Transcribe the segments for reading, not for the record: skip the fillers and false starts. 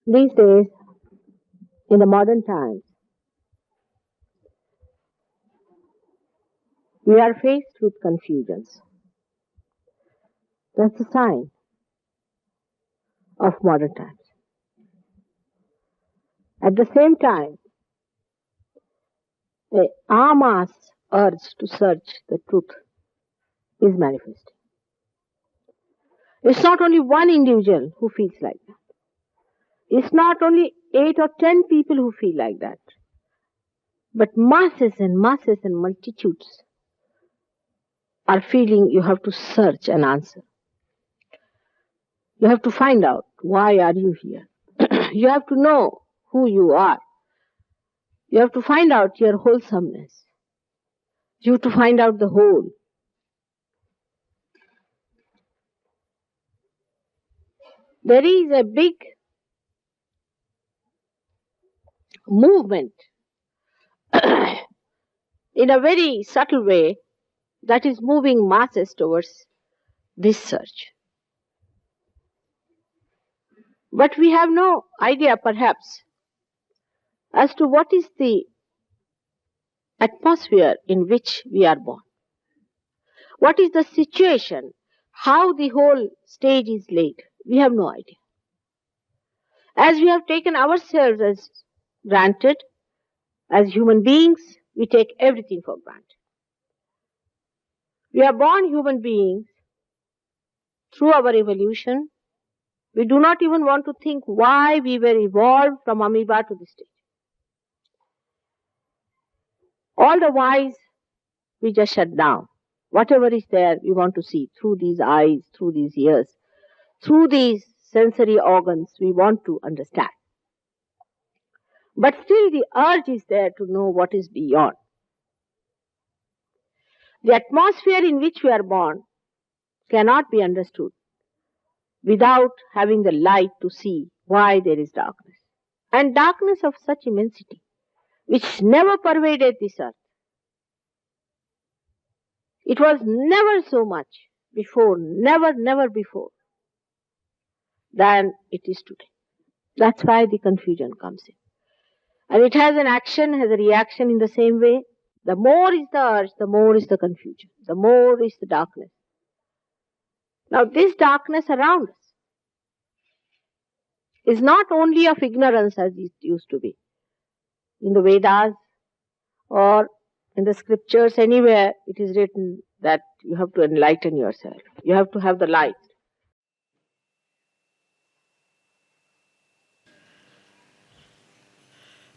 These days, in the modern times, we are faced with confusions. That's a sign of modern times. At the same time, the amass urge to search the truth is manifesting. It's not only one individual who feels like that. It's not only 8 or 10 people who feel like that, but masses and masses and multitudes are feeling you have to search an answer. You have to find out why are you here. You have to know who you are. You have to find out your wholesomeness. You have to find out the whole. There is a big movement in a very subtle way that is moving masses towards this search. But we have no idea, perhaps, as to what is the atmosphere in which we are born. What is the situation? How the whole stage is laid? We have no idea. As we have taken ourselves as granted, as human beings, we take everything for granted. We are born human beings through our evolution. We do not even want to think why we were evolved from amoeba to this stage. All the whys we just shut down. Whatever is there, we want to see through these eyes, through these ears, through these sensory organs, we want to understand. But still the urge is there to know what is beyond. The atmosphere in which we are born cannot be understood without having the light to see why there is darkness. And darkness of such immensity, which never pervaded this earth. It was never so much before, never before, than it is today. That's why the confusion comes in. And it has an action, has a reaction in the same way. The more is the urge, the more is the confusion. The more is the darkness. Now this darkness around us is not only of ignorance as it used to be. In the Vedas or in the scriptures, anywhere it is written that you have to enlighten yourself. You have to have the light.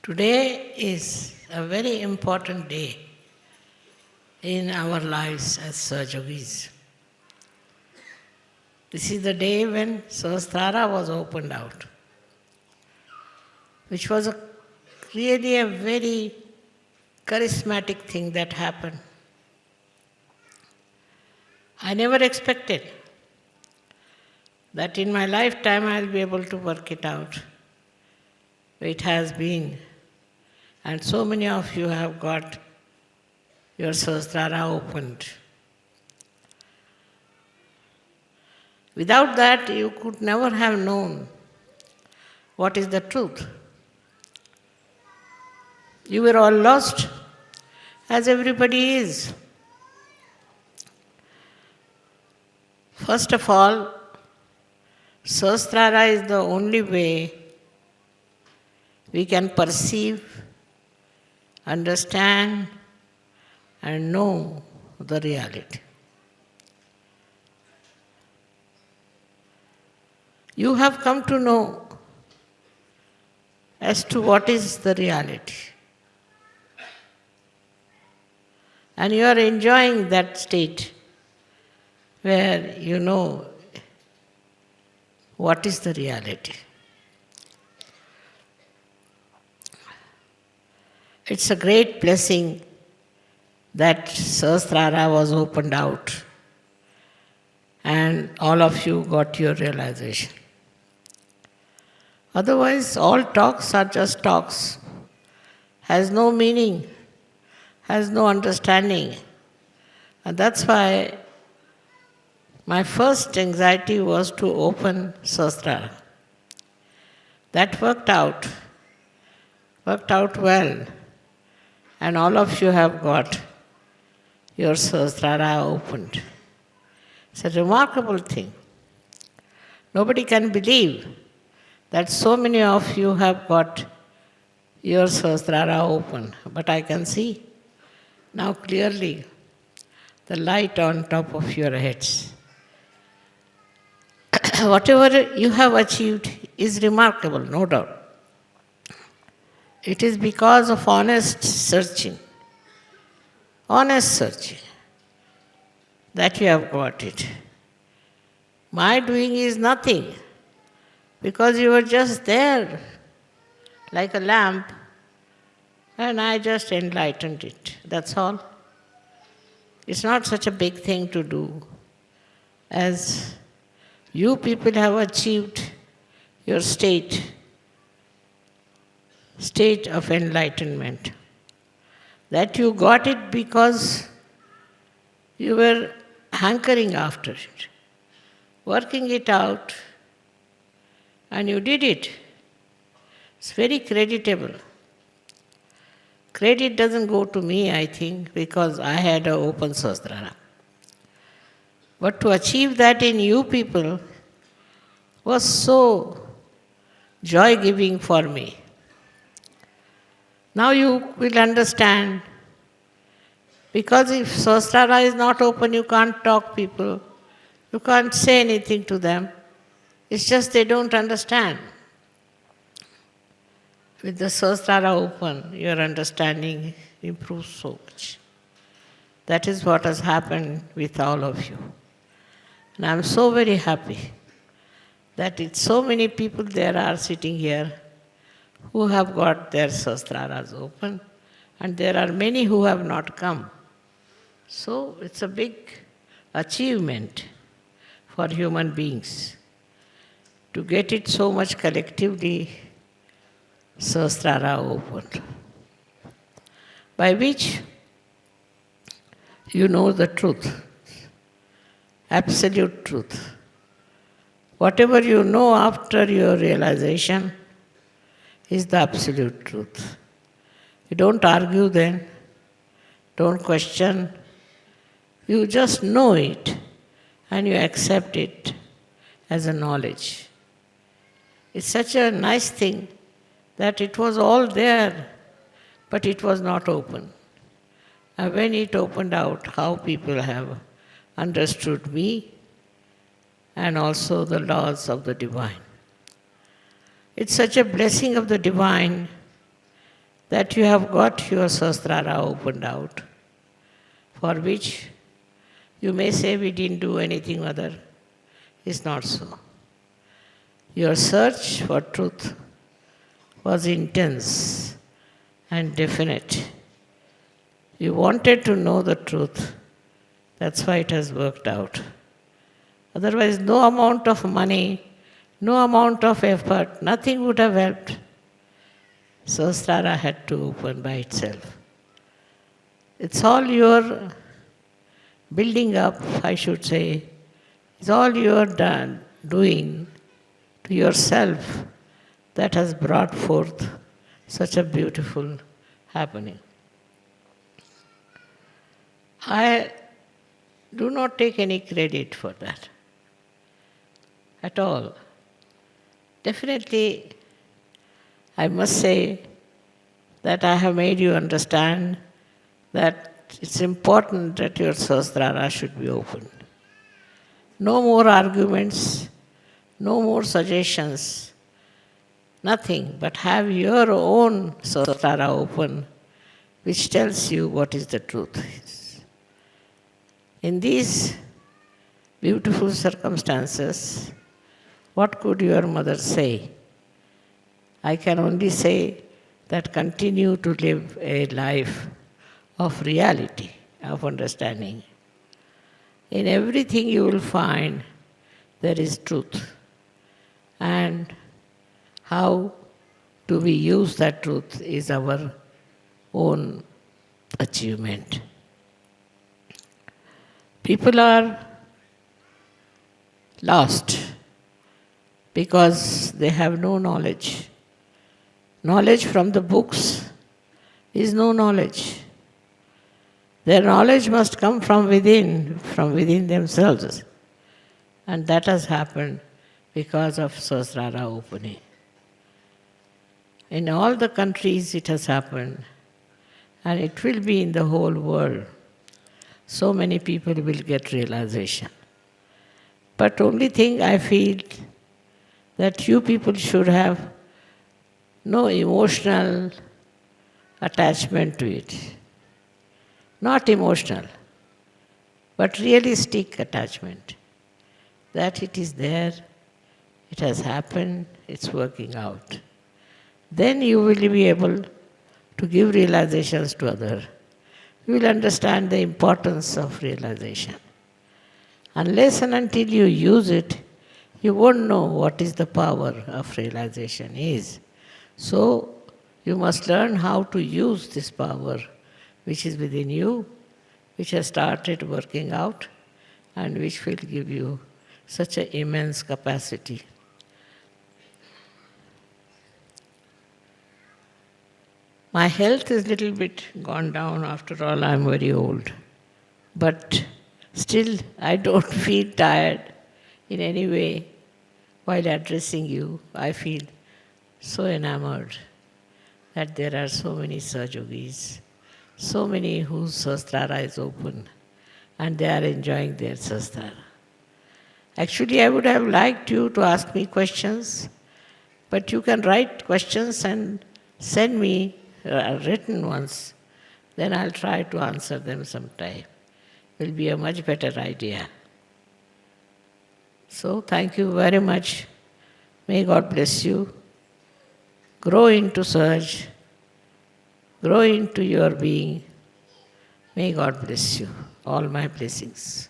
Today is a very important day in our lives as Sahajogis. This is the day when Sahasrara was opened out, which was really a very charismatic thing that happened. I never expected that in my lifetime I'll be able to work it out. It has been. And so many of you have got your sahasrara opened. Without that, you could never have known what is the truth. You were all lost, as everybody is. First of all, sahasrara is the only way we can perceive, understand, and know the reality. You have come to know as to what is the reality. And you are enjoying that state where you know what is the reality. It's a great blessing that Sahasrara was opened out and all of you got your realization. Otherwise, all talks are just talks, has no meaning, has no understanding. And that's why my first anxiety was to open Sahasrara. That worked out well, and all of you have got your sahasrara opened. It's a remarkable thing. Nobody can believe that so many of you have got your sahasrara open, but I can see now clearly the light on top of your heads. Whatever you have achieved is remarkable, no doubt. It is because of honest searching that you have got it. My doing is nothing, because you were just there like a lamp, and I just enlightened it. That's all. It's not such a big thing to do as you people have achieved your state of enlightenment. That you got it because you were hankering after it, working it out, and you did it. It's very creditable. Credit doesn't go to me, I think, because I had an open sahasrara. But to achieve that in you people was so joy-giving for me. Now you will understand, because if sahasrara is not open, you can't talk people, you can't say anything to them. It's just they don't understand. With the sahasrara open, your understanding improves so much. That is what has happened with all of you. And I'm so very happy that it's so many people there are sitting here who have got their sahasraras open, and there are many who have not come. So it's a big achievement for human beings to get it so much collectively sahasrara opened, by which you know the truth, absolute truth. Whatever you know after your realization is the absolute truth. You don't argue then, don't question, you just know it and you accept it as a knowledge. It's such a nice thing that it was all there, but it was not open. And when it opened out, how people have understood me and also the laws of the divine. It's such a blessing of the divine that you have got your sahasrara opened out, for which you may say we didn't do anything other. It's not so. Your search for truth was intense and definite. You wanted to know the truth. That's why it has worked out. Otherwise, no amount of money, no amount of effort, nothing would have helped. Sahasrara had to open by itself. It's all your building up, I should say. It's all your doing to yourself that has brought forth such a beautiful happening. I do not take any credit for that at all. Definitely, I must say that I have made you understand that it's important that your sahasrara should be open. No more arguments, no more suggestions, nothing, but have your own sahasrara open, which tells you what is the truth. In these beautiful circumstances, what could your mother say? I can only say that continue to live a life of reality, of understanding. In everything you will find there is truth. And how do we use that truth is our own achievement. People are lost because they have no knowledge. Knowledge from the books is no knowledge. Their knowledge must come from within themselves. And that has happened because of sahasrara opening. In all the countries it has happened, and it will be in the whole world. So many people will get realization. But only thing I feel that you people should have no emotional attachment to it. Not emotional, but realistic attachment. That it is there, it has happened, it's working out. Then you will be able to give realizations to others. You will understand the importance of realization. Unless and until you use it, you won't know what is the power of realization is. So, you must learn how to use this power which is within you, which has started working out, and which will give you such an immense capacity. My health is a little bit gone down. After all, I'm very old. But still, I don't feel tired in any way while addressing you. I feel so enamored that there are so many Sahajogis, so many whose sahasrara is open, and they are enjoying their sahasrara. Actually, I would have liked you to ask me questions, but you can write questions and send me written ones. Then I'll try to answer them sometime. Will be a much better idea. So, thank you very much. May God bless you. Grow into Sahaj. Grow into your being. May God bless you. All my blessings.